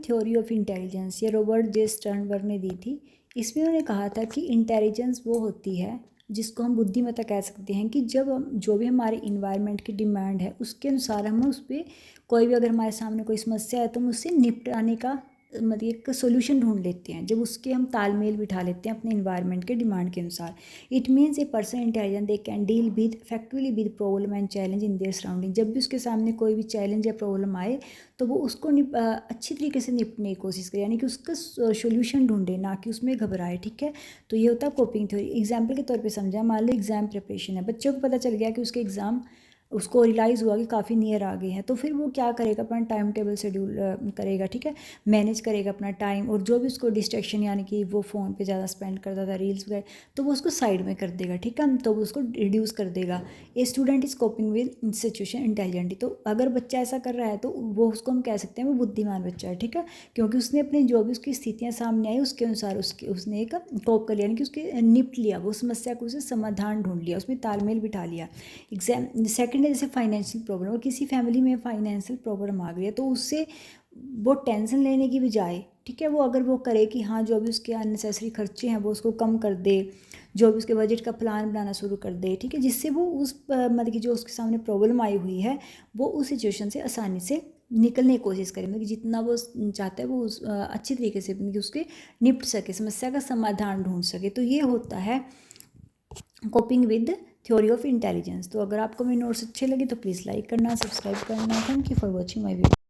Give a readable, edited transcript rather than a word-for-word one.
Theory of intelligence, ये Robert जे Sternberg ने दी थी। इसमें उन्होंने कहा था कि इंटेलिजेंस वो होती है जिसको हम बुद्धिमत्ता कह सकते हैं कि जब हम जो भी हमारे इन्वायरमेंट की डिमांड है उसके अनुसार हम उस पर कोई भी अगर हमारे सामने कोई समस्या है तो हम उससे निपटाने का मतलब एक सोल्यूशन ढूंढ लेते हैं, जब उसके हम तालमेल बिठा लेते हैं अपने इन्वायरमेंट के डिमांड के अनुसार। It means a person intelligent they can deal with effectively with problem and challenge in their surrounding. जब भी उसके सामने कोई भी चैलेंज या प्रॉब्लम आए तो वो उसको अच्छी तरीके से निपटने की कोशिश करे, यानी कि उसका सोल्यूशन ढूंढे, ना कि उसमें घबराए। ठीक है, तो ये होता है कोपिंग थ्योरी। एग्जाम्पल के तौर पे समझा, मान लो एग्ज़ाम प्रिपरेशन है, बच्चों को पता चल गया कि उसके एग्ज़ाम उसको रियलाइज़ हुआ कि काफ़ी नियर आ गए हैं, तो फिर वो क्या करेगा, अपना टाइम टेबल शेड्यूल करेगा। ठीक है, मैनेज करेगा अपना टाइम, और जो भी उसको डिस्ट्रैक्शन यानी कि वो फ़ोन पे ज़्यादा स्पेंड करता था, रील्स वगैरह, तो वो उसको साइड में कर देगा। ठीक है, तो वो उसको रिड्यूस कर देगा। A student is coping with situation intelligently. तो अगर बच्चा ऐसा कर रहा है तो वो उसको हम कह सकते हैं वो बुद्धिमान बच्चा है। ठीक है, क्योंकि उसने अपने जो भी उसकी स्थितियाँ सामने आई उसके अनुसार उसने एक कोप कर लिया, यानी कि उसके निपट लिया, वो समस्या को, उसे समाधान ढूंढ लिया, उसमें तालमेल बिठा लिया। सेकंड है जैसे फाइनेंशियल प्रॉब्लम, और किसी फैमिली में फाइनेंशियल प्रॉब्लम आ गई है तो उससे वो टेंशन लेने की बजाय, ठीक है, वो अगर वो करे कि हाँ जो भी उसके अननेसेसरी खर्चे हैं वो उसको कम कर दे, जो भी उसके बजट का प्लान बनाना शुरू कर दे। ठीक है, जिससे वो उस मतलब कि जो उसके सामने प्रॉब्लम आई हुई है वो उस सिचुएशन से आसानी से निकलने की कोशिश करे, मतलब कि जितना वो चाहता है वो उस अच्छी तरीके से मतलब कि उसके निपट सके, समस्या का समाधान ढूंढ सके। तो ये होता है coping with theory of intelligence. तो अगर आपको मेरे नोट्स अच्छे लगे तो प्लीज़ लाइक करना, सब्सक्राइब करना। Thank you for watching my video.